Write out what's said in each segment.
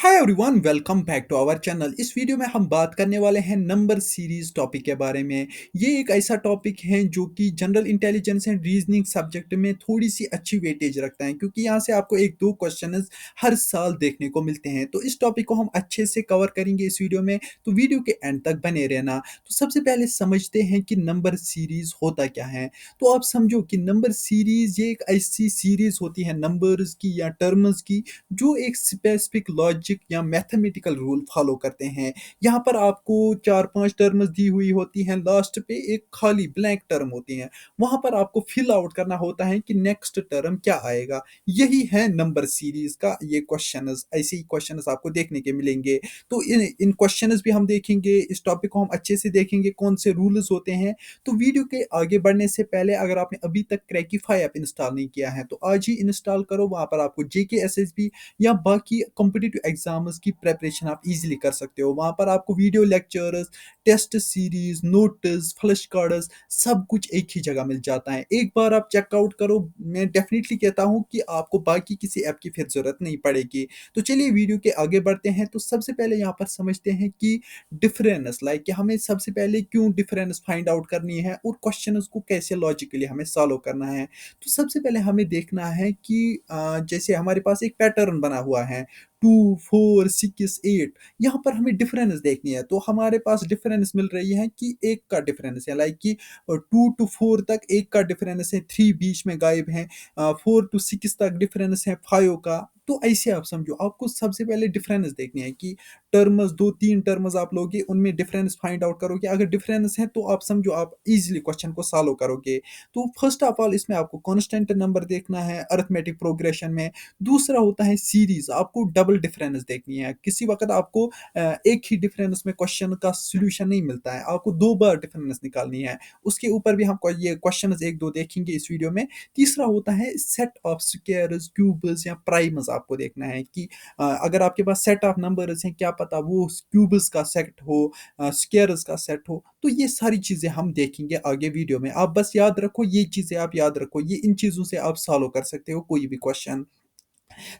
Hi everyone, welcome back to our channel. इस video में हम बात करने वाले हैं नंबर सीरीज टॉपिक के बारे में। ये एक ऐसा टॉपिक है जो कि general intelligence and reasoning subject में थोड़ी सी अच्छी वेटेज रखता है, क्योंकि यहाँ से आपको एक दो क्वेश्चन हर साल देखने को मिलते हैं। तो इस टॉपिक को हम अच्छे से कवर करेंगे इस वीडियो में, तो वीडियो के एंड तक बने रहना। तो सबसे पहले समझते हैं कि नंबर सीरीज होता क्या है। तो आप समझो कि नंबर सीरीज ये एक ऐसी सीरीज होती है नंबर्स की या टर्म्स की, जो एक स्पेसिफिक लॉजिक या मैथमेटिकल रूल फॉलो करते हैं। यहाँ पर आपको चार पांच टर्म्स दी हुई होती हैं, लास्ट पे एक खाली ब्लैंक टर्म होती है। वहां पर आपको फिल आउट करना होता है कि नेक्स्ट टर्म क्या आएगा। यही है नंबर सीरीज का ये क्वेश्चंस। ऐसे ही क्वेश्चंस आपको देखने के मिलेंगे। तो इन क्वेश्चंस भी हम देखेंगे, इस टॉपिक को हम अच्छे से देखेंगे कौन से रूल्स होते हैं। तो वीडियो के आगे बढ़ने से पहले अगर आपने अभी तक क्रैकीफाई ऐप इंस्टॉल नहीं किया है तो आज ही इंस्टॉल करो। वहां पर आपको जेके एसएसबी या बाकी कॉम्पिटिटिव एग्जाम्स की प्रेपरेशन आप इजीली कर सकते हो। वहां पर आपको video lectures, test series, notes, flash cards सब कुछ एक ही जगह मिल जाता है। एक बार आप चेकआउट करो, मैं डेफिनेटली कहता हूं कि आपको बाकी किसी ऐप की फिर जरूरत नहीं पड़ेगी। तो चलिए वीडियो के आगे बढ़ते हैं। तो सबसे पहले यहाँ पर समझते हैं कि डिफरेंस लाइक कि हमें सबसे पहले क्यों डिफरेंस फाइंड आउट करनी है और क्वेश्चन को कैसे लॉजिकली हमें सॉल्व करना है। तो सबसे पहले हमें देखना है कि जैसे हमारे पास एक पैटर्न बना हुआ है 2 4 6 8। यहाँ पर हमें डिफरेंस देखनी है। तो हमारे पास डिफरेंस मिल रही है कि एक का डिफरेंस है, लाइक कि 2 to 4 तक एक का डिफरेंस है, 3 बीच में गायब है, 4 to 6 तक डिफरेंस है 5 का। तो ऐसे आप समझो, आपको सबसे पहले डिफरेंस देखनी है कि टर्म्स, दो तीन टर्म्स आप लोगे, उनमें डिफरेंस फाइंड आउट करोगे। अगर डिफरेंस है तो आप समझो आप इजीली क्वेश्चन को सॉल्व करोगे। तो फर्स्ट ऑफ ऑल इसमें आपको कांस्टेंट नंबर देखना है अरिथमेटिक प्रोग्रेशन में। दूसरा होता है सीरीज, आपको डबल डिफरेंस देखनी है। किसी वक्त आपको एक ही डिफरेंस में क्वेश्चन का सोल्यूशन नहीं मिलता है, आपको दो बार डिफरेंस निकालनी है। उसके ऊपर भी हम ये क्वेश्चन एक दो देखेंगे इस वीडियो में। तीसरा होता है सेट ऑफ स्क्वायर्स, क्यूब्स या प्राइम्स। आपको देखना है कि अगर आपके पास सेट ऑफ नंबर्स हैं, क्या पता वो क्यूब्स का सेट हो, स्क्वायर्स का सेट हो। तो ये सारी चीजें हम देखेंगे आगे वीडियो में। आप बस याद रखो, ये चीजें आप याद रखो, ये इन चीजों से आप सॉल्व कर सकते हो कोई भी क्वेश्चन।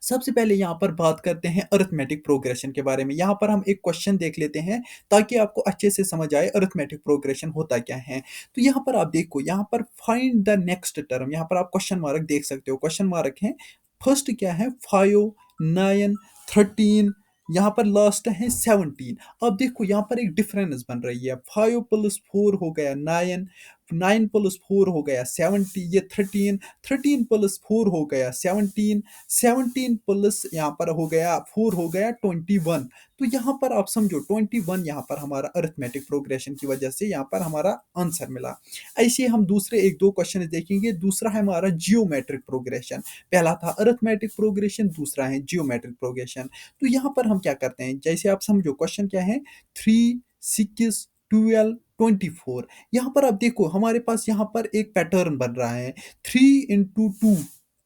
सबसे पहले यहाँ पर बात करते हैं अरिथमेटिक प्रोग्रेशन के बारे में। यहाँ पर हम एक क्वेश्चन देख लेते हैं ताकि आपको अच्छे से समझ आए अरिथमेटिक प्रोग्रेशन होता क्या है। तो यहाँ पर आप देखो, यहाँ पर फाइंड द नेक्स्ट टर्म, यहाँ पर आप क्वेश्चन मार्क देख सकते हो। क्वेश्चन मार्क है, फर्स्ट क्या है 5 9 13, यहाँ पर लास्ट है 17। अब देखो यहाँ पर एक डिफरेंस बन रही है, 5 + 4 हो गया 9, 9 + 4 हो गया 70, ये 13, 13 + 4 हो गया 17, 17 प्लस यहाँ पर हो गया 4 हो गया 21। तो यहाँ पर आप समझो 21 यहाँ पर हमारा अरिथमेटिक प्रोग्रेशन की वजह से यहाँ पर हमारा आंसर मिला। ऐसे हम दूसरे एक दो क्वेश्चन देखेंगे। दूसरा है हमारा जियोमेट्रिक प्रोग्रेशन। पहला था अरिथमेटिक प्रोग्रेशन, दूसरा है जियोमेट्रिक प्रोग्रेशन। तो यहाँ पर हम क्या करते हैं, जैसे आप समझो क्वेश्चन क्या है 3 6 12 24। यहाँ पर आप देखो हमारे पास यहाँ पर एक पैटर्न बन रहा है, 3 × 2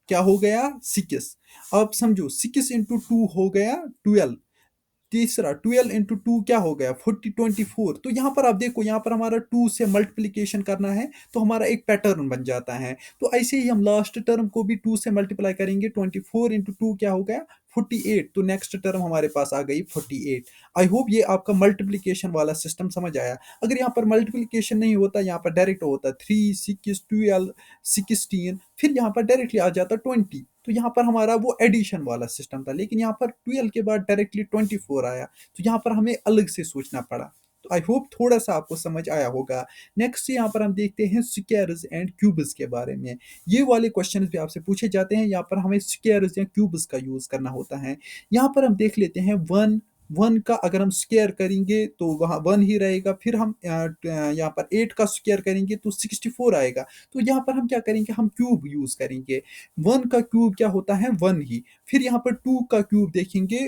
क्या हो गया 6। अब समझो 6 × 2 हो गया 12। तीसरा 12 × 2 क्या हो गया 40 24। तो यहाँ पर आप देखो, यहाँ पर हमारा 2 से मल्टीप्लीकेशन करना है तो हमारा एक पैटर्न बन जाता है। तो ऐसे ही हम लास्ट टर्म को भी 2 से मल्टीप्लाई करेंगे, 24 × 2 क्या हो गया 48। तो नेक्स्ट टर्म हमारे पास आ गई 48। आई होप ये आपका मल्टीप्लीकेशन वाला सिस्टम समझ आया। अगर यहाँ पर मल्टीप्लीकेशन नहीं होता, यहाँ पर डायरेक्ट होता 3 6 12 16, फिर यहाँ पर डायरेक्टली आ जाता 20। तो यहाँ पर हमारा वो एडिशन वाला सिस्टम था, लेकिन यहाँ पर 12 के बाद डायरेक्टली 24 आया, तो यहाँ पर हमें अलग से सोचना पड़ा। तो आई होप थोड़ा सा आपको समझ आया होगा। नेक्स्ट यहाँ पर हम देखते हैं स्क्वायर्स एंड क्यूब्स के बारे में। ये वाले क्वेश्चन भी आपसे पूछे जाते हैं, यहाँ पर हमें स्क्वायर्स या क्यूब्स का यूज करना होता है। यहाँ पर हम देख लेते हैं 1 1 का अगर हम स्क्वायर करेंगे तो वहाँ 1 ही रहेगा। फिर हम यहाँ पर 8 का स्क्वायर करेंगे तो 64 आएगा। तो यहाँ पर हम क्या करेंगे, हम क्यूब यूज करेंगे। 1 का क्यूब क्या होता है 1 ही। फिर यहाँ पर 2 का क्यूब देखेंगे,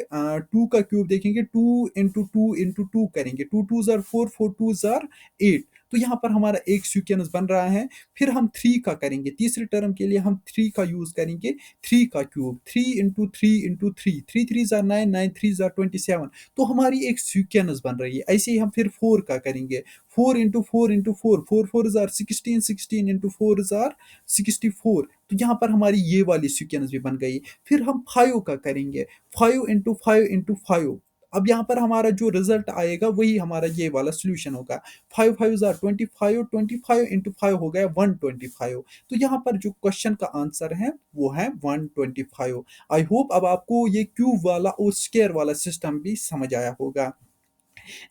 2 का क्यूब देखेंगे 2 × 2 × 2 करेंगे, 2 2 जार 4, 4 2 जार 8। तो यहाँ पर हमारा एक सीक्वेंस बन रहा है। फिर हम 3 का करेंगे, तीसरे टर्म के लिए हम 3 का यूज़ करेंगे, 3 का cube, 3 into three into three, three three ज़ा 9, 9 थ्री ज़ा 27। तो हमारी एक सीक्वेंस बन रही है। ऐसे ही हम फिर 4 का करेंगे, 4 into four into four, four four ज़ार 16, 16 इंटू फोर ज़ार 64। तो यहाँ पर हमारी ये वाली सीक्वेंस भी बन गई। फिर हम 5 का करेंगे, 5 इंटू फाइव इंटू फाइव। अब यहाँ पर हमारा जो रिजल्ट आएगा वही हमारा ये वाला सोल्यूशन होगा। 5 5 ज़ार 25, 25 इंटू 5 हो गया 125। तो यहाँ पर जो क्वेश्चन का आंसर है वो है 125। आई होप अब आपको ये क्यूब वाला और स्क्वायर वाला सिस्टम भी समझ आया होगा।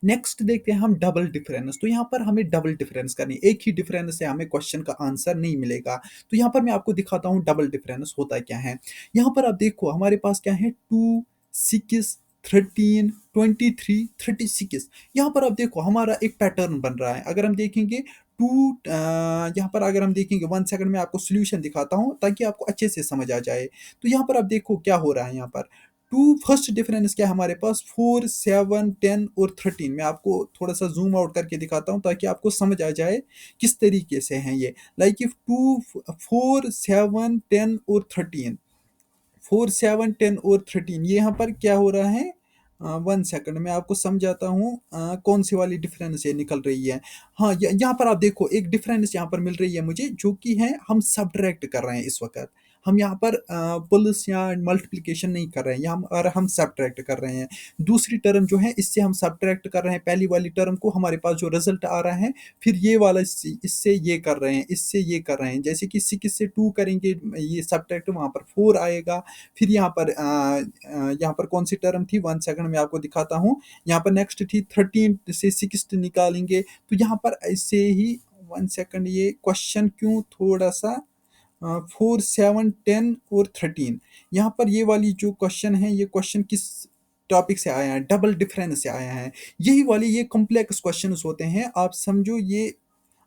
नेक्स्ट देखते हैं हम डबल डिफरेंस। तो यहाँ पर हमें डबल डिफरेंस करनी है, एक ही डिफरेंस से हमें क्वेश्चन का आंसर नहीं मिलेगा। तो यहाँ पर मैं आपको दिखाता हूँ डबल डिफरेंस होता क्या है। यहाँ पर आप देखो हमारे पास क्या है, 2 6 13 23 36। यहाँ पर आप देखो हमारा एक पैटर्न बन रहा है। अगर हम देखेंगे टू, यहाँ पर अगर हम देखेंगे 1 सेकंड में आपको सोल्यूशन दिखाता हूँ ताकि आपको अच्छे से समझ आ जाए। तो यहाँ पर आप देखो क्या हो रहा है। यहाँ पर टू फर्स्ट डिफरेंस क्या है हमारे पास, 4 7 10 और 13। मैं आपको थोड़ा सा जूम आउट करके दिखाता हूँ ताकि आपको समझ आ जाए किस तरीके से हैं ये। लाइक इफ 2 4 7 10 और 13, 4 7 10 और 13, ये यहाँ पर क्या हो रहा है। 1 सेकंड मैं आपको समझाता हूँ कौन सी वाली डिफरेंस ये निकल रही है। हाँ, यहाँ पर आप देखो एक डिफरेंस यहाँ पर मिल रही है मुझे, जो कि है हम सब्ट्रैक्ट कर रहे हैं इस वक्त। हम यहाँ पर प्लस या मल्टीप्लिकेशन नहीं कर रहे हैं, यहाँ और हम सब्ट्रैक्ट कर रहे हैं। दूसरी टर्म जो है इससे हम सब्ट्रैक्ट कर रहे हैं पहली वाली टर्म को, हमारे पास जो रिजल्ट आ रहा है। फिर ये वाला इससे ये कर रहे हैं, इससे ये कर रहे हैं। जैसे कि 6 से 2 करेंगे, ये सब्ट्रैक्ट वहाँ पर 4 आएगा। फिर यहाँ पर कौन सी टर्म थी, 1 सेकंड में आपको दिखाता हूँ। यहाँ पर नेक्स्ट थी 13 से 6 निकालेंगे। तो यहाँ पर ऐसे ही 1 सेकंड, ये क्वेश्चन क्यों थोड़ा सा 4 7 10 और 13, यहाँ पर ये वाली जो क्वेश्चन है, ये क्वेश्चन किस टॉपिक से आया है, डबल डिफरेंस से आया है। यही वाले ये कॉम्प्लेक्स क्वेश्चंस होते हैं, आप समझो ये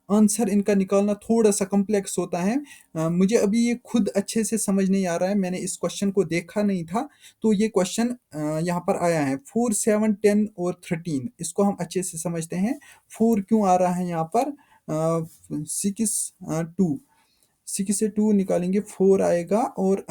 आंसर इनका निकालना थोड़ा सा कॉम्प्लेक्स होता है। मुझे अभी ये खुद अच्छे से समझ नहीं आ रहा है, मैंने इस क्वेश्चन को देखा नहीं था। तो ये क्वेश्चन यहाँ पर आया है 4 7 10 और 13, इसको हम अच्छे से समझते हैं। 4 क्यों आ रहा है यहाँ पर, 2, 6 से 2 निकालेंगे 4 आएगा, और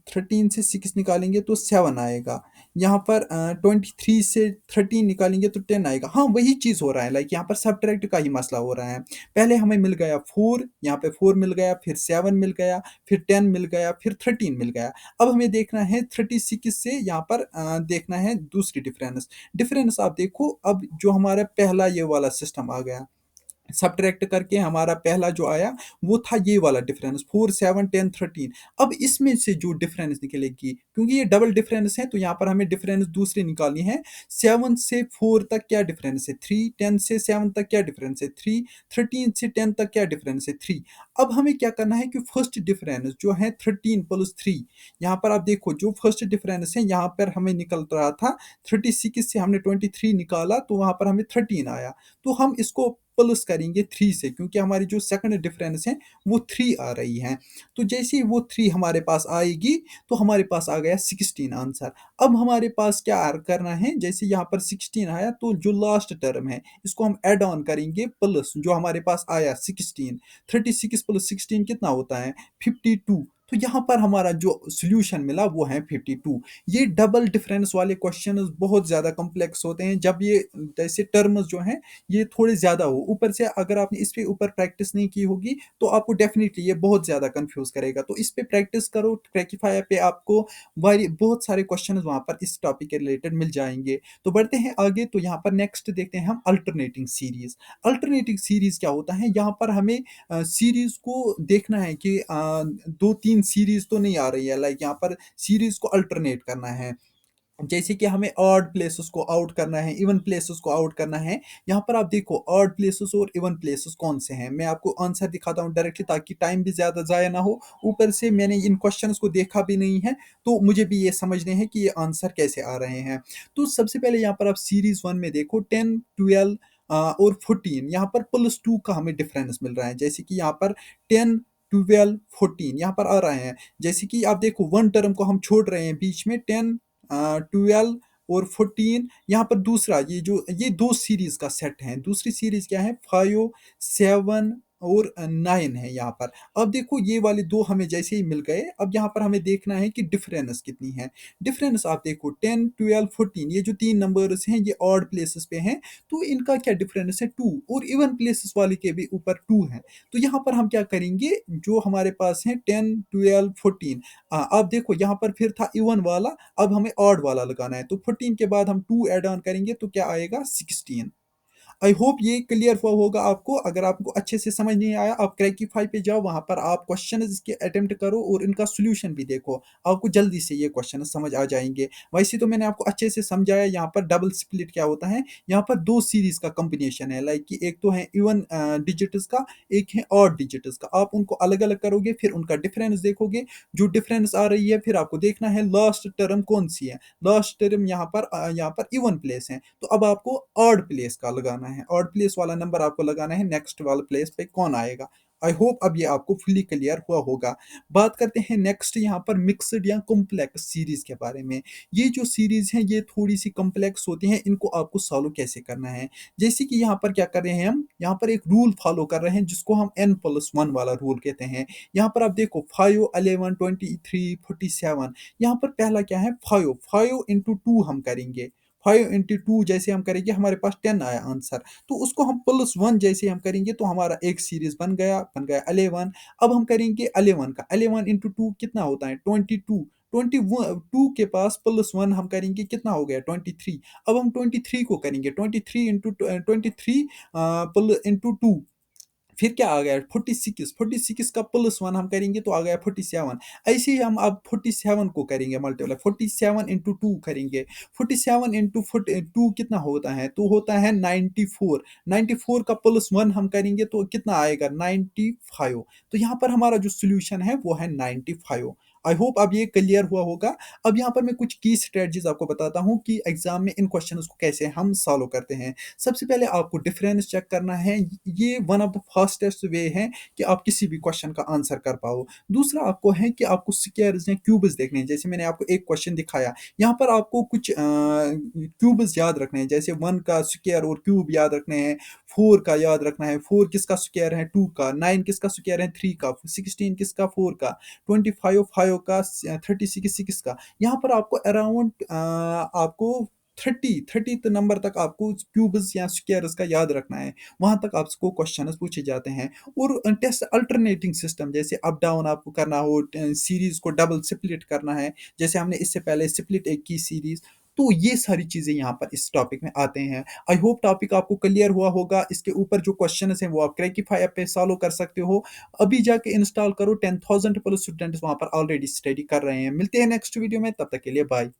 13 से 6 निकालेंगे तो 7 आएगा। यहाँ पर 23 से 13 निकालेंगे तो 10 आएगा। हाँ, वही चीज़ हो रहा है, लाइक यहाँ पर सब्ट्रैक्ट का ही मसला हो रहा है। पहले हमें मिल गया 4, यहाँ पे 4 मिल गया, फिर 7 मिल गया, फिर 10 मिल गया, फिर 13 मिल गया। अब हमें देखना है 36 से यहाँ पर देखना है दूसरी डिफरेंस। डिफरेंस आप देखो, अब जो हमारा पहला ये वाला सिस्टम आ गया, सब्ट्रैक्ट करके हमारा पहला जो आया वो था ये वाला डिफरेंस 4 7 10 13। अब इसमें से जो डिफरेंस निकलेगी, क्योंकि ये डबल डिफरेंस है तो यहाँ पर हमें डिफरेंस दूसरी निकालनी है। 7 से 4 तक क्या डिफरेंस है 3, 10 से 7 तक क्या डिफरेंस है 3, 13 से 10 तक क्या डिफरेंस है 3। अब हमें क्या करना है कि फर्स्ट डिफरेंस जो है 13 प्लस 3, यहाँ पर आप देखो जो फर्स्ट डिफरेंस है यहाँ पर हमें निकल रहा था 36 से हमने 23 निकाला तो वहाँ पर हमें 13 आया। तो हम इसको प्लस करेंगे 3 से, क्योंकि हमारी जो सेकंड डिफरेंस है वो 3 आ रही है। तो जैसे ही वो 3 हमारे पास आएगी तो हमारे पास आ गया 16 आंसर। अब हमारे पास क्या करना है, जैसे यहाँ पर 16 आया तो जो लास्ट टर्म है इसको हम ऐड ऑन करेंगे प्लस जो हमारे पास आया 16। 36 प्लस 16 कितना होता है 52। तो यहाँ पर हमारा जो सॉल्यूशन मिला वो है 52। ये डबल डिफरेंस वाले क्वेश्चंस बहुत ज़्यादा कॉम्प्लेक्स होते हैं, जब ये जैसे टर्म्स जो हैं ये थोड़े ज़्यादा हो, ऊपर से अगर आपने इस पे ऊपर प्रैक्टिस नहीं की होगी तो आपको डेफिनेटली ये बहुत ज़्यादा कंफ्यूज करेगा। तो इस पे प्रैक्टिस करो, ट्रैकिफायर पे आपको बहुत सारे क्वेश्चन वहाँ पर इस टॉपिक के रिलेटेड मिल जाएंगे। तो बढ़ते हैं आगे, तो यहाँ पर नेक्स्ट देखते हैं हम अल्टरनेटिंग सीरीज। अल्टरनेटिंग सीरीज क्या होता है, यहाँ पर हमें सीरीज को देखना है कि 2-3 सीरीज तो नहीं आ रही है, लाइक यहाँ पर सीरीज को अल्टरनेट करना है। जैसे कि हमें ऑड प्लेसेस को आउट करना है, इवन प्लेसेस को आउट करना है। यहाँ पर आप देखो ऑड प्लेसेस और इवन प्लेसेस कौन से हैं, मैं आपको आंसर दिखाता हूँ डायरेक्टली ताकि टाइम भी ज़्यादा ज़ाया ना हो। ऊपर से मैंने इन क्वेश्चंस को देखा भी नहीं है तो मुझे भी ये समझने हैं कि ये आंसर कैसे आ रहे हैं। तो सबसे पहले यहाँ पर आप सीरीज 1 में देखो 10 12 और 14, यहाँ पर +2 का हमें डिफरेंस मिल रहा है। जैसे कि यहाँ पर 10 12 14 यहाँ पर आ रहे हैं। जैसे कि आप देखो वन टर्म को हम छोड़ रहे हैं बीच में, 10 12 और 14 यहाँ पर दूसरा ये दो सीरीज का सेट है। दूसरी सीरीज क्या है, 5, 7 और 9 है यहाँ पर। अब देखो ये वाले दो हमें जैसे ही मिल गए, अब यहाँ पर हमें देखना है कि डिफरेंस कितनी है। डिफरेंस आप देखो 10, 12, 14, ये जो तीन नंबर्स हैं ये ऑड प्लेसेस पे हैं, तो इनका क्या डिफरेंस है 2, और इवन प्लेसेस वाले के भी ऊपर 2 है। तो यहाँ पर हम क्या करेंगे, जो हमारे पास है 10, 12, 14, अब देखो यहाँ पर फिर था इवन वाला, अब हमें ऑड वाला लगाना है, तो 14 के बाद हम 2 ऐड ऑन करेंगे तो क्या आएगा 16। आई होप ये क्लियर हुआ होगा आपको। अगर आपको अच्छे से समझ नहीं आया, आप क्रैकीफाई पे जाओ, वहां पर आप क्वेश्चन इसके अटेम्प्ट करो और इनका सोल्यूशन भी देखो, आपको जल्दी से ये क्वेश्चन समझ आ जाएंगे। वैसे तो मैंने आपको अच्छे से समझाया यहाँ पर डबल स्प्लिट क्या होता है। यहाँ पर दो सीरीज का कॉम्बिनेशन है, लाइक कि एक तो है इवन डिजिट्स का, एक है ऑड डिजिट्स का। आप उनको अलग अलग करोगे, फिर उनका डिफरेंस देखोगे, जो डिफरेंस आ रही है फिर आपको देखना है लास्ट टर्म कौन सी है। लास्ट टर्म यहाँ पर इवन प्लेस है, तो अब आपको ऑड प्लेस का लगाना है, ऑड प्लेस वाला नंबर आपको लगाना है, नेक्स्ट वाला प्लेस पे कौन आएगा। आई होप अब ये आपको फुली क्लियर हुआ होगा। बात करते हैं नेक्स्ट यहाँ पर मिक्सड या कॉम्प्लेक्स सीरीज के बारे में। ये जो सीरीज हैं ये थोड़ी सी कॉम्प्लेक्स होती हैं, इनको आपको सॉल्व कैसे करना है। जैसे कि यहाँ पर क्या कर रहे हैं, हम यहाँ पर एक रूल फॉलो कर रहे हैं जिसको हम n+1 वाला रूल कहते हैं। यहाँ पर आप देखो 5, 11, 23, 47, यहाँ पर पहला क्या है 5, 5 × 2 हम करेंगे। 5 × 2 जैसे हम करेंगे हमारे पास 10 आया आंसर, तो उसको हम +1 जैसे हम करेंगे तो हमारा एक सीरीज बन गया 11। अब हम करेंगे 11 का, 11 × 2 कितना होता है 22। 22 के पास +1 हम करेंगे कितना हो गया 23। अब हम 23 को करेंगे 23 इंटू 2, फिर क्या आ गया 46। 46 का +1 हम करेंगे तो आ गया 47। ऐसे ही हम अब 47 को करेंगे मल्टीप्लाई, 47 × 2 करेंगे। 47 × 2 कितना होता है, तो होता है 94। 94 का +1 हम करेंगे तो कितना आएगा 95। तो यहाँ पर हमारा जो सोल्यूशन है वो है 95। आई होप अब ये क्लियर हुआ होगा। अब यहाँ पर मैं कुछ की स्ट्रेटजीज आपको बताता हूँ कि एग्जाम में इन क्वेश्चंस को कैसे हम सॉल्व करते हैं। सबसे पहले आपको डिफरेंस चेक करना है, ये one of the fastest way है कि आप किसी भी क्वेश्चन का आंसर कर पाओ। दूसरा आपको है कि आपको स्क्वायर्स या क्यूब्स देखने हैं, जैसे मैंने आपको एक क्वेश्चन दिखाया, यहाँ पर आपको कुछ क्यूब्स याद रखने हैं, जैसे 1 का स्क्वायर और क्यूब याद रखने हैं, 4 का याद रखना है, 4 किसका स्क्वायर है 2 का, 9 किसका स्क्वायर है 3 का, 16 किसका 4 का, 25 5 का, 36 6 का। यहाँ पर आपको अराउंड आपको 30 नंबर तक आपको क्यूब्स या स्क्वायर्स का याद रखना है, वहां तक आपको क्वेश्चन पूछे जाते हैं। और टेस्ट अल्टरनेटिंग सिस्टम, जैसे अप डाउन आपको करना हो, सीरीज को डबल स्प्लिट करना है, जैसे हमने इससे पहले स्प्लिट एक की सीरीज, तो ये सारी चीजें यहाँ पर इस टॉपिक में आते हैं। आई होप टॉपिक आपको क्लियर हुआ होगा। इसके ऊपर जो क्वेश्चन हैं वो आप क्रैकीफाई ऐप पे सॉल्व कर सकते हो। अभी जाके इंस्टॉल करो, 10,000 प्लस स्टूडेंट्स वहां पर ऑलरेडी स्टडी कर रहे हैं। मिलते हैं नेक्स्ट वीडियो में, तब तक के लिए बाय।